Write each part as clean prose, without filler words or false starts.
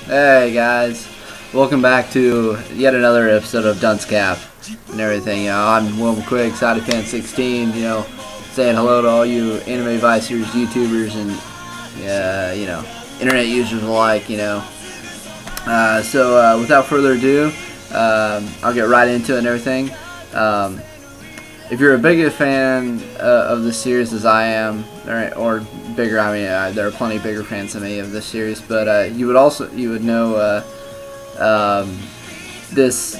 Hey guys, welcome back to yet another episode of Dunce Cap and everything. I'm Will McQuigg, SideFan16, saying hello to all you Anime Vice Series YouTubers and, internet users alike, So without further ado, I'll get right into it and everything. If you're a big fan of this series as I am, or bigger, I mean, there are plenty bigger fans than me of this series, but you would know this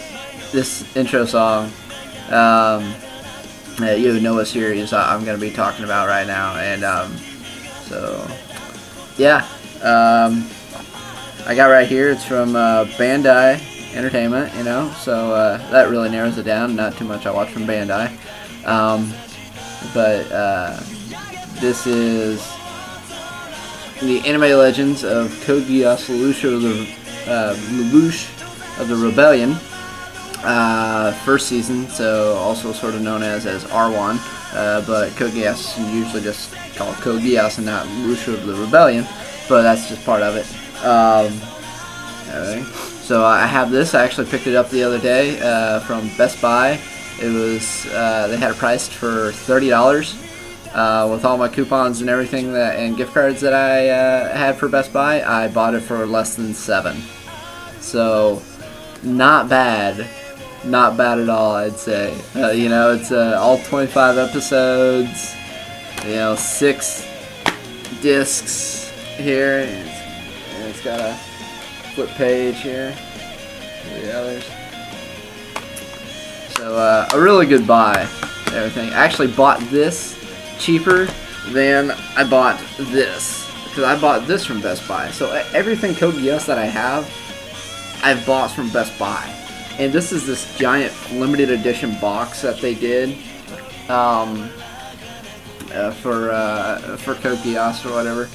intro song. You would know what series I'm going to be talking about right now, and so yeah, I got right here. It's from Bandai Entertainment, so that really narrows it down. Not too much I watch from Bandai. But this is the anime legends of Code Geass, Lelouch of the Rebellion, first season, so also sort of known as R1, but Code Geass is usually just called Code Geass and not Lelouch of the Rebellion, but that's just part of it. So I have this. I actually picked it up the other day from Best Buy. It was they had it priced for $30 with all my coupons and everything and gift cards that I had for Best Buy. I bought it for less than $7, so not bad at all, I'd say. It's all 25 episodes. 6 discs here. And it's got a flip page here. The others. So a really good buy. Everything. I actually bought this cheaper than I bought this, because I bought this from Best Buy. So everything Code Geass that I have, I've bought from Best Buy. And this is this giant limited edition box that they did for Code Geass or whatever.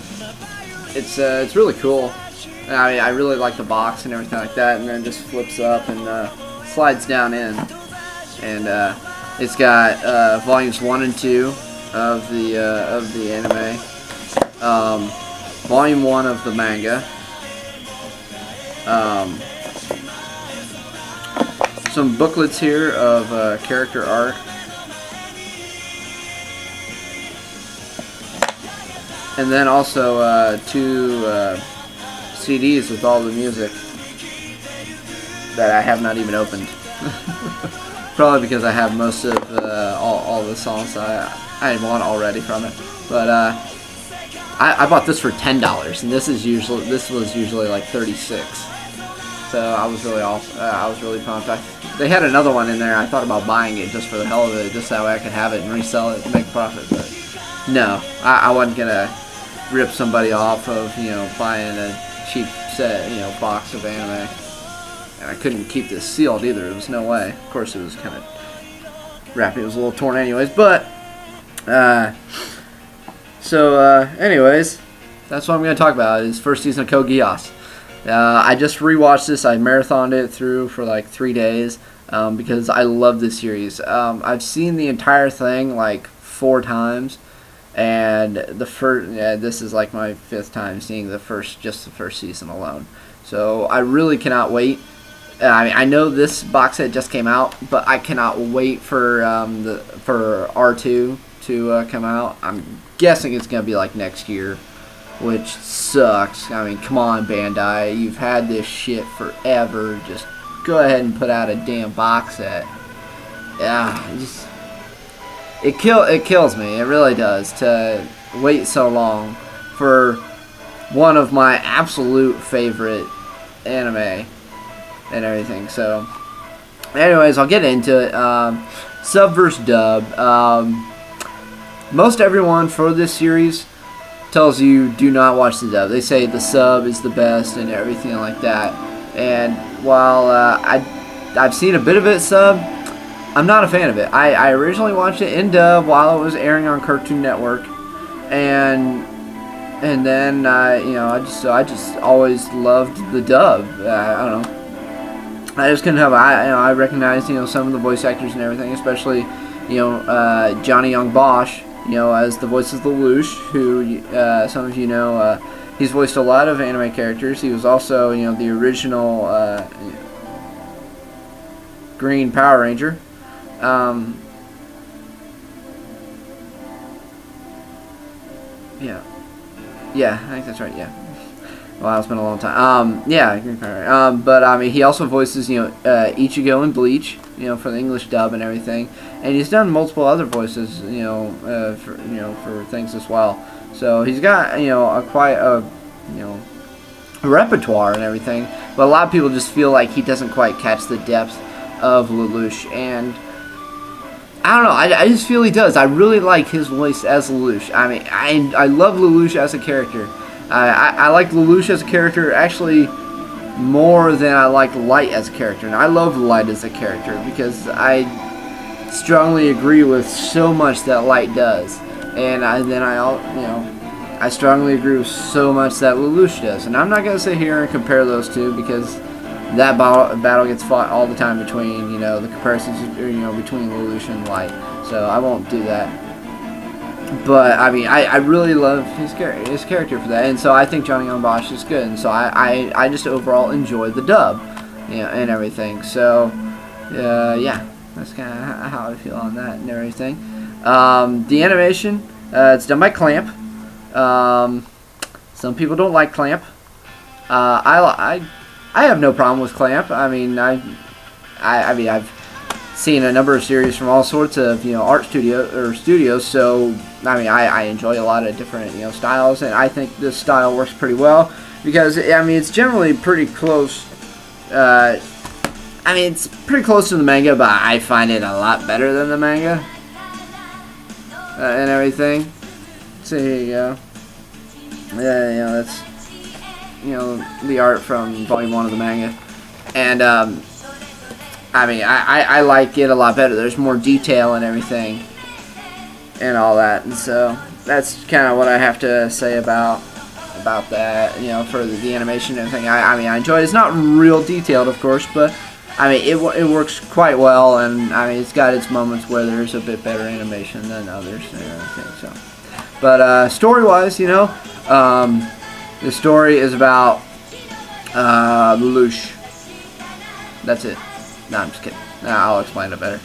It's really cool. I really like the box and everything like that, and then just flips up and slides down in. And it's got volumes 1 and 2 of the anime, volume 1 of the manga, some booklets here of character art, and then also 2 CDs with all the music that I have not even opened. Probably because I have most of all the songs I want already from it. But I bought this for $10, and this was usually like $36. So I was really pumped. They had another one in there. I thought about buying it just for the hell of it, just that way I could have it and resell it and make profit. But no, I wasn't gonna rip somebody off of buying a cheap set box of anime. And I couldn't keep this sealed either. There was no way. Of course, it was kind of wrapped. It was a little torn anyways. But, anyways, that's what I'm going to talk about, is first season of Code Geass. I just rewatched this. I marathoned it through for like 3 days because I love this series. I've seen the entire thing like 4 times. And this is like my 5th time seeing the first season alone. So I really cannot wait. I know this box set just came out, but I cannot wait for R2 to come out. I'm guessing it's gonna be like next year, which sucks. I mean, come on, Bandai, you've had this shit forever. Just go ahead and put out a damn box set. Yeah, it kills me. It really does to wait so long for one of my absolute favorite anime and everything. So anyways, I'll get into it. Sub versus dub. Most everyone for this series tells you do not watch the dub. They say the sub is the best and everything like that. And while I've seen a bit of it sub, I'm not a fan of it. I originally watched it in dub while it was airing on Cartoon Network, and then I just always loved the dub. I don't know. I just couldn't help it. I recognized some of the voice actors and everything, especially Johnny Young Bosch, as the voice of Lelouch, who some of you know He's voiced a lot of anime characters. He was also, you know, the original Green Power Ranger. Yeah, I think that's right. Yeah. Well, it's been a long time. Yeah, Green Power. But I mean, he also voices, you know, Ichigo in Bleach, you know, for the English dub and everything, and he's done multiple other voices, you know, for things as well. So he's got, you know, quite a, you know, repertoire and everything. But a lot of people just feel like he doesn't quite catch the depth of Lelouch, and I don't know. I just feel he does. I really like his voice as Lelouch. I mean, I love Lelouch as a character. I like Lelouch as a character actually more than I like Light as a character. And I love Light as a character because I strongly agree with so much that Light does. And I strongly agree with so much that Lelouch does. And I'm not going to sit here and compare those two because that battle gets fought all the time between, you know, the comparisons, you know, between Lelouch and Light. So I won't do that. But I mean, I really love his character for that, and so I think Johnny Young Bosch is good, and so I just overall enjoy the dub, you know, and everything. So yeah, that's kind of how I feel on that and everything. The animation, it's done by Clamp. Some people don't like Clamp. I have no problem with Clamp. I mean, I've seen a number of series from all sorts of, you know, art studios. So I mean, I enjoy a lot of different, you know, styles, and I think this style works pretty well because I mean it's generally pretty close. I mean it's pretty close to the manga, but I find it a lot better than the manga and everything. So here you go. Yeah, you know, that's, you know, the art from Volume 1 of the manga, and I mean, I like it a lot better. There's more detail and everything and all that. And so that's kind of what I have to say about that, you know, for the animation and everything. I mean, I enjoy it. It's not real detailed, of course, but I mean, it works quite well. And I mean, it's got its moments where there's a bit better animation than others and everything. So, but story-wise, you know, the story is about Lelouch. That's it. No, I'm just kidding. I'll explain it better.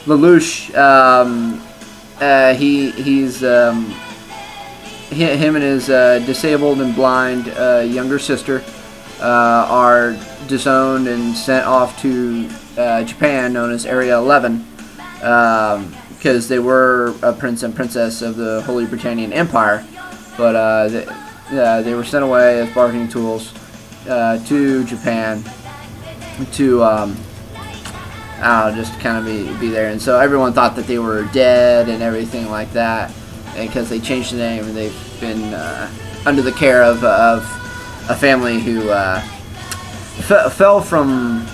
Lelouch, him and his disabled and blind younger sister are disowned and sent off to Japan, known as Area 11, because they were a prince and princess of the Holy Britannian Empire, but they were sent away as bargaining tools to Japan to just kind of be there, and so everyone thought that they were dead and everything like that, and because they changed the name, and they've been under the care of a family who fell from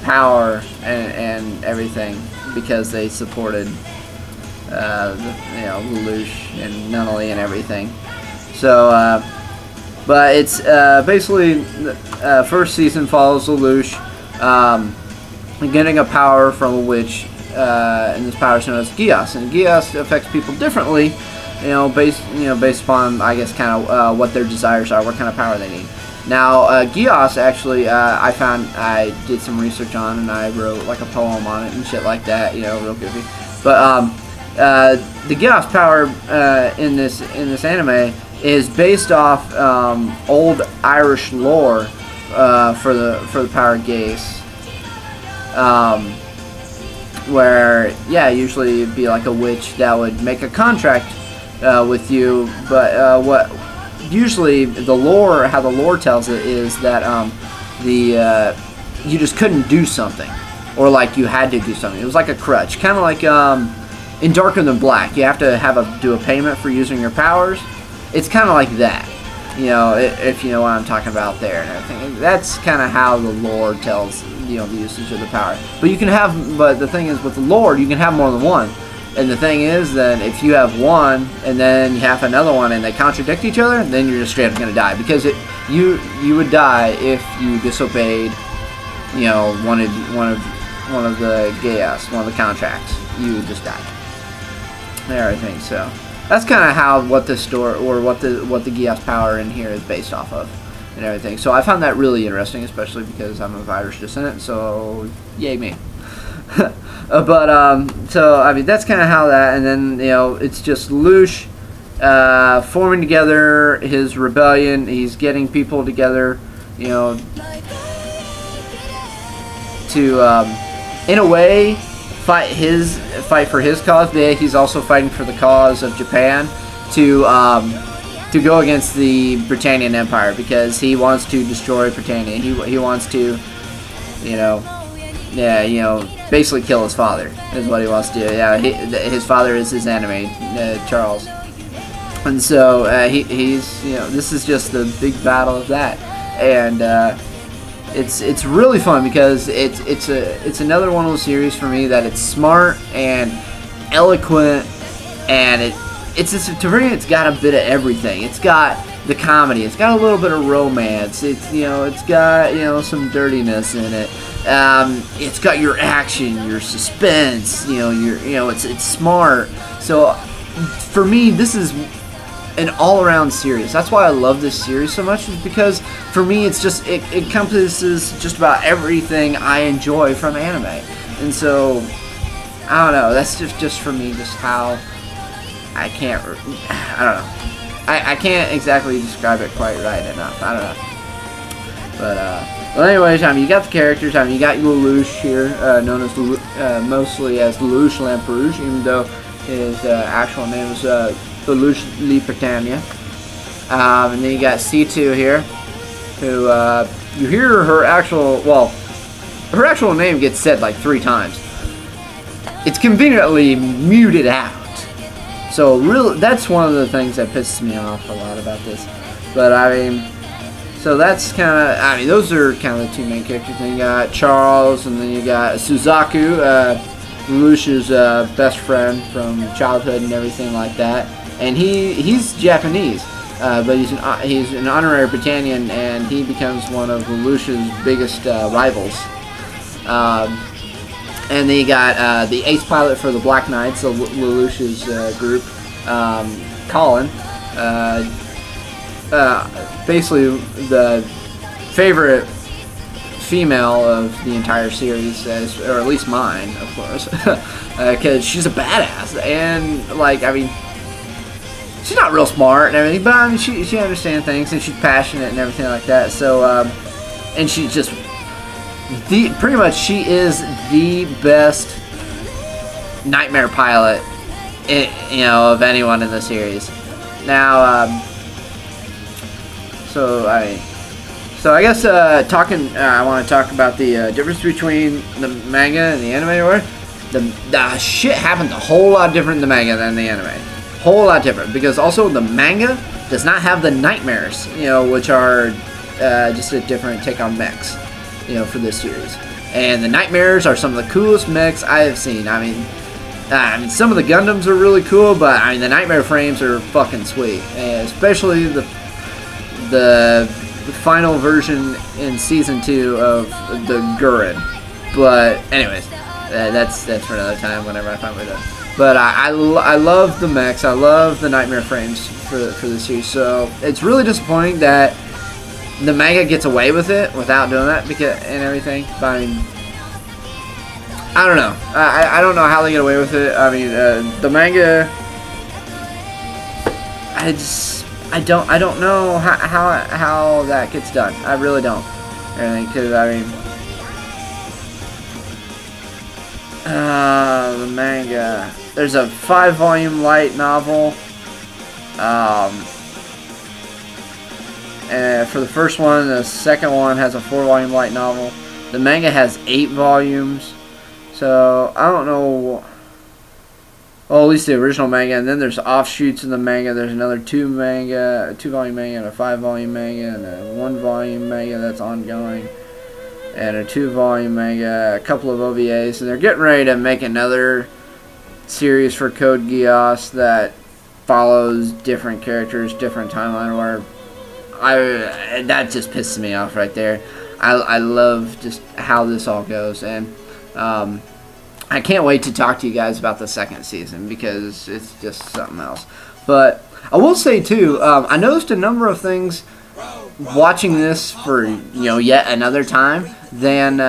power and everything because they supported you know, Lelouch and Nunnally and everything. So but it's basically first season follows Lelouch getting a power from a witch, and this power is known as Geass, and Geass affects people differently, you know, based upon, I guess, kind of what their desires are, what kind of power they need. Now, Geass actually, I did some research on, and I wrote like a poem on it and shit like that, you know, real goofy. But the Geass power in this anime is based off old Irish lore for the power Geass, where, yeah, usually it'd be like a witch that would make a contract with you, but what usually how the lore tells it is that you just couldn't do something, or like you had to do something. It was like a crutch, kind of like in Darker Than Black. You have to do a payment for using your powers. It's kind of like that, you know, if you know what I'm talking about there and everything. That's kind of how the lore tells, you know, the usage of the power. But the thing is, with the lore, you can have more than one. And the thing is that if you have one and then you have another one and they contradict each other, then you're just straight up gonna die, because you would die if you disobeyed, you know, one of the Geass, one of the contracts. You would just die. There, I think so. that's kind of how what the story or what the Geass power in here is based off of and everything. So I found that really interesting, especially because I'm a virus descendant. So yay me. So I mean that's kind of how that, and then you know it's just Lelouch forming together his rebellion. He's getting people together, you know, to in a way fight for his cause. But he's also fighting for the cause of Japan to go against the Britannian Empire, because he wants to destroy Britannia. He wants to, you know. Yeah, you know, basically kill his father is what he wants to do. Yeah, his father is his enemy, Charles, and so he's, you know, this is just the big battle of that, and it's really fun because it's another one of those series for me that it's smart and eloquent, and it's got a bit of everything. It's got the comedy, it's got a little bit of romance, it's got, you know, some dirtiness in it. It's got your action, your suspense, it's smart. So for me, this is an all-around series. That's why I love this series so much, is because for me it's just it encompasses just about everything I enjoy from anime. And so I don't know, that's just for me just how I don't know. I can't exactly describe it quite right enough. I don't know. But well, anyways, you got the characters. You got Lelouch here, known as mostly as Lelouch Lamperouge, even though his actual name is Lelouch Le Britannia. And then you got C2 here, who you hear her actual name gets said like 3 times. It's conveniently muted out. So really, that's one of the things that pisses me off a lot about this. But I mean, so that's kind of, those are kind of the 2 main characters. Then you got Charles, and then you got Suzaku, Lelouch's best friend from childhood and everything like that. And he's Japanese, but he's an honorary Britannian, and he becomes one of Lelouch's biggest rivals. And then you got the ace pilot for the Black Knights, so Lelouch's group, Colin. Basically the favorite female of the entire series, or at least mine, of course, because she's a badass, and like, I mean, she's not real smart and everything, but I mean, she understands things, and she's passionate and everything like that. So and she's just pretty much she is the best Knightmare pilot, of anyone in the series. Now, so I guess I want to talk about the difference between the manga and the anime. Or the shit happens a whole lot different in the manga than the anime. Whole lot different, because also the manga does not have the Knightmares, which are just a different take on mechs, for this series. And the Knightmares are some of the coolest mechs I have seen. I mean, some of the Gundams are really cool, but I mean, the Knightmare frames are fucking sweet, and especially the final version in season 2 of the Gurren. But anyways, that's for another time whenever I find my done. But I love the mechs. I love the Knightmare frames for the series. So it's really disappointing that the manga gets away with it without doing that and everything. But I mean, I don't know. I don't know how they get away with it. I mean, the manga, I don't know how that gets done. I really don't. Because I mean, the manga. There's a 5-volume light novel. For the first one, the second one has a 4-volume light novel. The manga has 8 volumes. So I don't know. Well, at least the original manga, and then there's offshoots in the manga. There's another 2-volume manga, and a 5-volume manga, and a 1-volume manga that's ongoing, and a 2-volume manga, a couple of OVAs, and they're getting ready to make another series for Code Geass that follows different characters, different timeline. Where that just pisses me off right there. I love just how this all goes, and I can't wait to talk to you guys about the second season, because it's just something else. But I will say too, I noticed a number of things watching this for yet another time than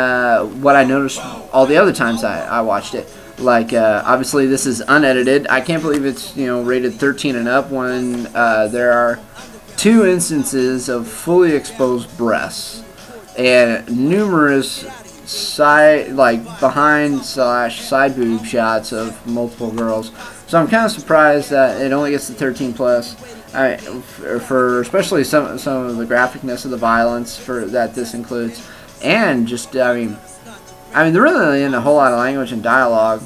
what I noticed all the other times I watched it. Like obviously this is unedited. I can't believe it's rated 13 and up when there are 2 instances of fully exposed breasts and numerous behind/side boob shots of multiple girls. So I'm kind of surprised that it only gets to 13 plus. For especially some of the graphicness of the violence that this includes, and just I mean there really isn't a whole lot of language and dialogue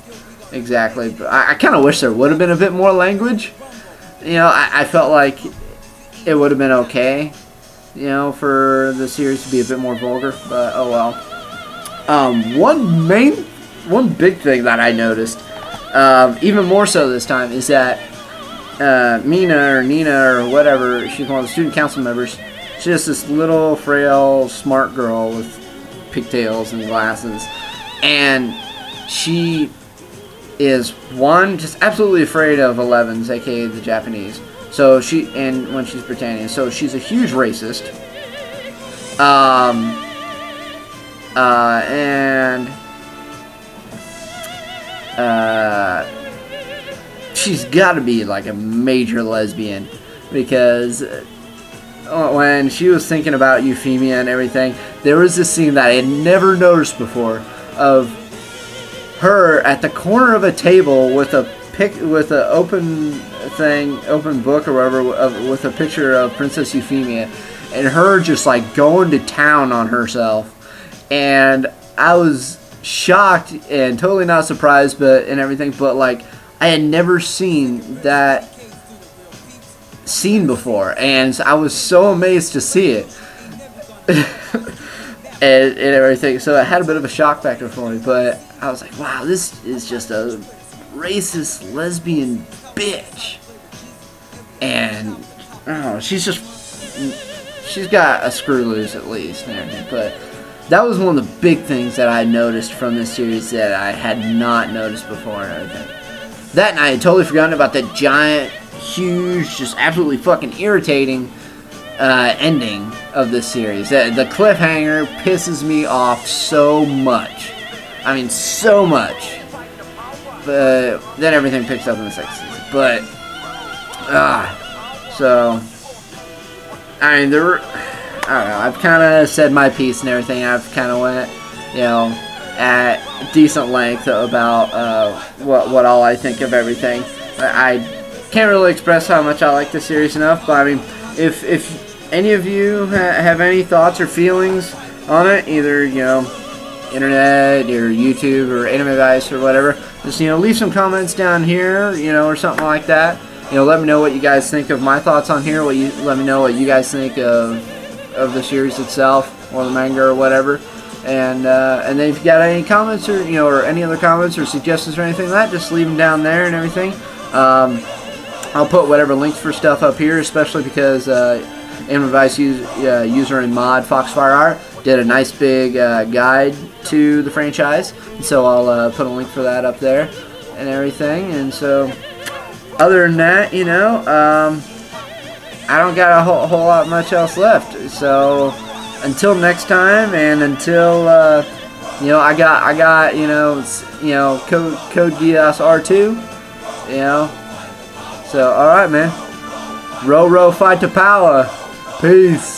exactly. But I kind of wish there would have been a bit more language. I felt like it would have been okay, for the series to be a bit more vulgar. But oh well. One big thing that I noticed, even more so this time, is that Mina or Nina or whatever, she's one of the student council members. She's just this little frail smart girl with pigtails and glasses, and she is just absolutely afraid of 11s, aka the Japanese. So when she's Britannian, so she's a huge racist. And she's got to be like a major lesbian, because when she was thinking about Euphemia and everything, there was this scene that I had never noticed before of her at the corner of a table with an open book or whatever, with a picture of Princess Euphemia, and her just like going to town on herself. And I was shocked and totally not surprised, and everything, but like I had never seen that scene before, and I was so amazed to see it. and everything, so it had a bit of a shock factor for me, but I was like, wow, this is just a racist lesbian bitch. And I don't know, she's got a screw loose at least and everything. But that was one of the big things that I noticed from this series that I had not noticed before and everything. That, and I had totally forgotten about that giant, huge, just absolutely fucking irritating ending of this series. The cliffhanger pisses me off so much. I mean, so much. But then everything picks up in the second season. But, so, I mean, I don't know, I've kind of said my piece and everything. I've kind of went, at decent length about what all I think of everything. I can't really express how much I like the series enough, but I mean, if any of you have any thoughts or feelings on it, either, internet or YouTube or Anime Advice or whatever, just, leave some comments down here, or something like that. Let me know what you guys think of my thoughts on here. Let me know what you guys think of the series itself or the manga or whatever. And then if you got any comments or or any other comments or suggestions or anything like that, just leave them down there and everything. I'll put whatever links for stuff up here, especially because Anime Advice user and mod Foxfire Art did a nice big guide to the franchise, and so I'll put a link for that up there and everything. And so other than that, I don't got a whole lot much else left. So until next time, and until I got Code Geass R2, So alright, man. Row, row, fight to power. Peace.